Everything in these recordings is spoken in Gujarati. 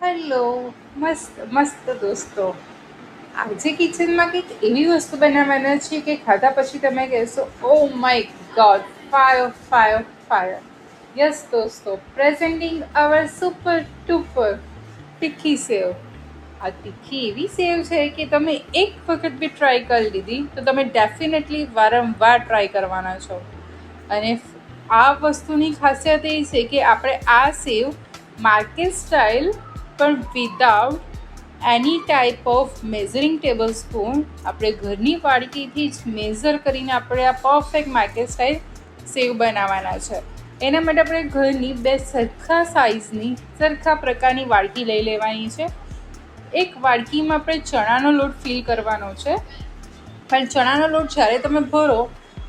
હેલો, મસ્ત મસ્ત દોસ્તો. આજે કિચનમાં કંઈક એવી વસ્તુ બનાવવાના છે કે ખાધા પછી તમે કહેશો oh my God, fire fire fire. Yes દોસ્તો, પ્રેઝેન્ટિંગ અવર સુપર ટુપર તીખી સેવ. આ તીખી એવી સેવ છે કે તમે એક વખત બી ટ્રાય કરી લીધી તો તમે ડેફિનેટલી વારંવાર ટ્રાય કરવાના છો. અને આ વસ્તુની ખાસિયત એ છે કે આપણે આ સેવ માર્કેટ સ્ટાઇલ પણ without any type of measuring table spoon આપણે ઘરની વાડકીથી જ મેઝર કરીને આપણે આ પરફેક્ટ માર્કેટ સ્ટાઇલ સેવ બનાવવાના છે. એના માટે આપણે ઘરની બે સરખા સાઇઝની સરખા પ્રકારની વાડકી લઈ લેવાની છે. એક વાડકીમાં આપણે ચણાનો લોટ ફિલ કરવાનો છે. પણ ચણાનો લોટ જ્યારે તમે ભરો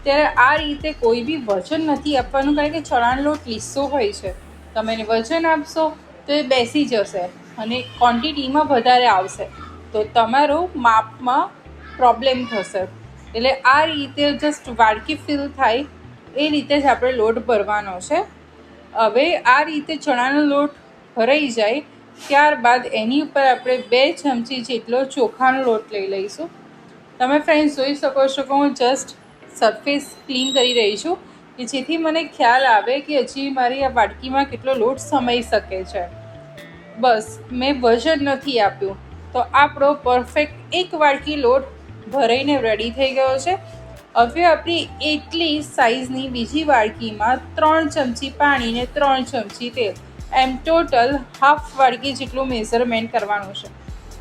ત્યારે આ રીતે કોઈ બી વજન નથી આપવાનું, કારણ કે ચણાનો લોટ લીસો હોય છે. તમે એને વજન આપશો તો એ બેસી જશે અને ક્વોન્ટિટીમાં વધારે આવશે, તો તમારો માપમાં પ્રોબ્લેમ થશે. એટલે આ રીતે જસ્ટ વાડકી ફિલ થાય એ રીતે જ આપણે લોટ ભરવાનો છે. હવે આ રીતે ચણાનો લોટ ભરાઈ જાય ત્યારબાદ એની ઉપર આપણે 2 ચમચી જેટલો ચોખાનો લોટ લઈ લઈશું. તમે ફ્રેન્ડ્સ જોઈ શકો છો કે હું જસ્ટ સરફેસ ક્લીન કરી રહી છું, કે જેથી મને ખ્યાલ આવે કે હજી મારી આ વાડકીમાં કેટલો લોટ સમાઈ શકે છે. બસ મેં વજન નથી આપ્યું તો આપણો પરફેક્ટ એક વાડકી લોટ ભરાઈને રેડી થઈ ગયો છે. હવે આપણી એટલી સાઇઝની બીજી વાડકીમાં 3 ચમચી પાણી ને 3 ચમચી તેલ, એમ ટોટલ હાફ વાડકી જેટલું મેઝરમેન્ટ કરવાનું છે.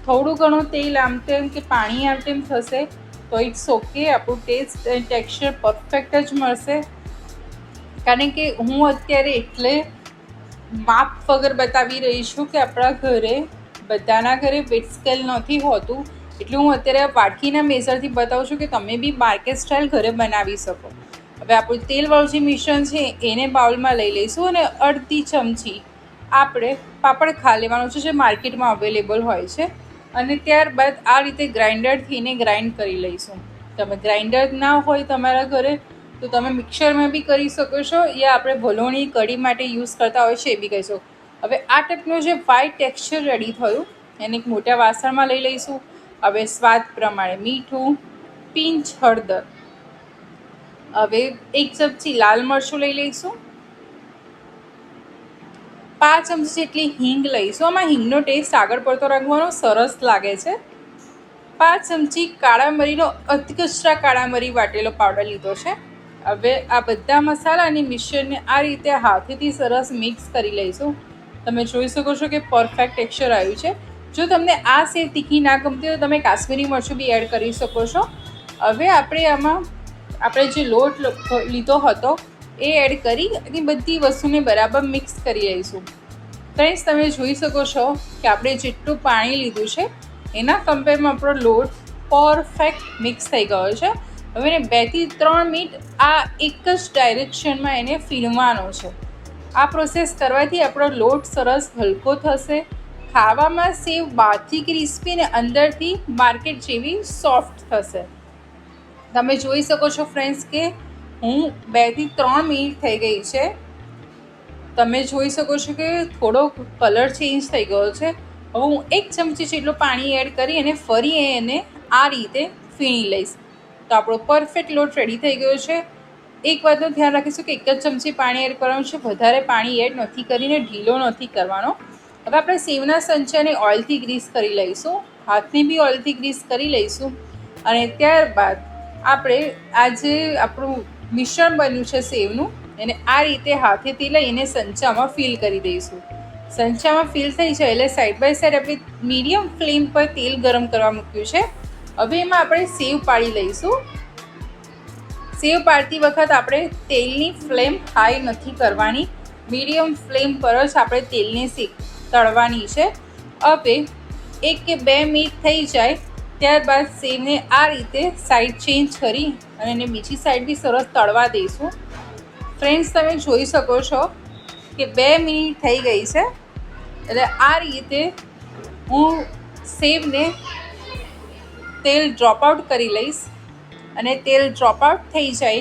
થોડું ઘણું તેલ આમ તેમ કે પાણી આમ તેમ થશે તો ઇટ્સ ઓકે, આપણું ટેસ્ટ એન્ડ ટેક્સચર પરફેક્ટ જ મળશે. કારણ કે હું અત્યારે એટલે માપ વગર બતાવી રહી છું કે આપણા ઘરે બધાના ઘરે વેટ સ્કેલ નથી હોતું, એટલે હું અત્યારે વાડકીના મેઝરથી બતાવું છું કે તમે બી માર્કેટ સ્ટાઇલ ઘરે બનાવી શકો. હવે આપણું તેલવાળું જે મિશ્રણ છે એને બાઉલમાં લઈ લઈશું અને અડધી ચમચી આપણે પાપડ ખા લેવાનું છે, જે માર્કેટમાં અવેલેબલ હોય છે. અને ત્યારબાદ આ રીતે ગ્રાઇન્ડરથી એને ગ્રાઇન્ડ કરી લઈશું. તમે ગ્રાઇન્ડર ના હોય તમારા ઘરે તો તમે મિક્સરમાં બી કરી શકો છો, યા આપણે વલોણી કઢી માટે યુઝ કરતા હોય છે એ બી કહીશું. હવે આ ટાઈપનું જે વ્હાઈટ ટેક્સચર રેડી થયું એને એક મોટા વાસણમાં લઈ લઈશું. હવે સ્વાદ પ્રમાણે મીઠું, પિંચ હળદર, હવે 1 ચમચી લાલ મરચું લઈ લઈશું, 5 ચમચી જેટલી હિંગ લઈશું. આમાં હિંગનો ટેસ્ટ આગળ પડતો રાખવાનો સરસ લાગે છે. 5 ચમચી કાળા મરીનો અધકચરા કાળા મરી વાટેલો પાવડર લીધો છે. હવે આ બધા મસાલાની મિશ્રણને આ રીતે હાથેથી સરસ મિક્સ કરી લઈશું. તમે જોઈ શકો છો કે પરફેક્ટ ટેક્સચર આવ્યું છે. જો તમને આ સેવ તીખી ના ગમતી હોય તો તમે કાશ્મીરી મરચું બી એડ કરી શકો છો. હવે આપણે આમાં આપણે જે લોટ લીધો હતો એ એડ કરી અને બધી વસ્તુને બરાબર મિક્સ કરી લઈશું. ફ્રેન્ડ્સ, તમે જોઈ શકો છો કે આપણે જેટલું પાણી લીધું છે એના કમ્પેરમાં આપણો લોટ પરફેક્ટ મિક્સ થઈ ગયો છે. હવે એને 2 થી 3 મિનિટ આ એક જ ડાયરેક્શનમાં એને ફીણવાનો છે. આ પ્રોસેસ કરવાથી આપણો લોટ સરસ હલકો થશે. ખાવામાં સેવ બહારથી ક્રિસ્પી અને અંદરથી માર્કેટ જેવી સોફ્ટ થશે. તમે જોઈ શકો છો ફ્રેન્ડ્સ કે હું 2 થી 3 મિનિટ થઈ ગઈ છે. તમે જોઈ શકો છો કે થોડો કલર ચેન્જ થઈ ગયો છે. હવે હું 1 ચમચી જેટલું પાણી એડ કરી અને ફરી એને આ રીતે ફીણી લઈશ. તો આપણો પરફેક્ટ લોટ રેડી થઈ ગયો છે. એક વાતનું ધ્યાન રાખીશું કે 1 જ ચમચી પાણી એડ કરવાનું છે, વધારે પાણી એડ નથી કરીને ઢીલો નથી કરવાનો. હવે આપણે સેવના સંચાને ઓઇલથી ગ્રીસ કરી લઈશું, હાથને બી ઓઇલથી ગ્રીસ કરી લઈશું. અને ત્યારબાદ આપણે આ જે આપણું મિશ્રણ બન્યું છે સેવનું, એને આ રીતે હાથેથી લઈને સંચામાં ફિલ કરી દઈશું. સંચામાં ફિલ થઈ જાય એટલે સાઈડ બાય સાઈડ આપણે મીડિયમ ફ્લેમ પર તેલ ગરમ કરવા મૂક્યું છે. હવે એમાં આપણે સેવ પાડી લઈશું. સેવ પાડતી વખત આપણે તેલની ફ્લેમ હાઈ નથી કરવાની, મીડિયમ ફ્લેમ પર જ આપણે તેલને તળવાની છે. હવે 1 કે 2 મિનિટ થઈ જાય ત્યારબાદ સેવને આ રીતે સાઈડ ચેન્જ કરી અને એને બીજી સાઈડ બી સરસ તળવા દઈશું. ફ્રેન્ડ્સ, તમે જોઈ શકો છો કે 2 મિનિટ થઈ ગઈ છે. એટલે આ રીતે હું સેવને તેલ ડ્રોપ આઉટ કરી લઈશ અને તેલ ડ્રોપ આઉટ થઈ જાય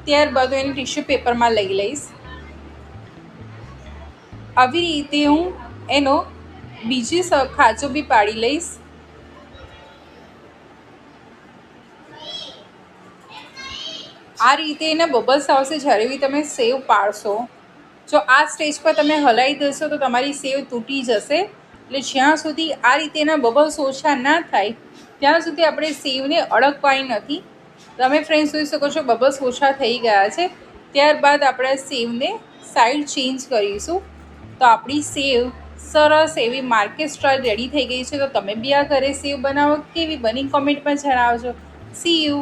ત્યારબાદ એને ટિશ્યુ પેપરમાં લઈ લઈશ. આવી રીતે હું એનો બીજી ખાંચો બી પાડી લઈશ. આ રીતે એના બબલ્સ આવશે જ્યારે બી તમે સેવ પાડશો. જો આ સ્ટેજ પર તમે હલાવી દેશો તો તમારી સેવ તૂટી જશે. એટલે જ્યાં સુધી આ રીતે એના બબલ્સ ઓછા ના થાય ત્યાં સુધી આપણે સેવને અડકવાની નથી. તમે ફ્રેન્ડ્સ જોઈ શકો છો બબલ્સ ઓછા થઈ ગયા છે. ત્યારબાદ આપણે સેવને સાઈડ ચેન્જ કરીશું. તો આપણી સેવ સરસ એવી માર્કેટ સ્ટાઇલ રેડી થઈ ગઈ છે. તો તમે બી આ ઘરે સેવ બનાવો, કેવી બની કોમેન્ટમાં જણાવજો. C you.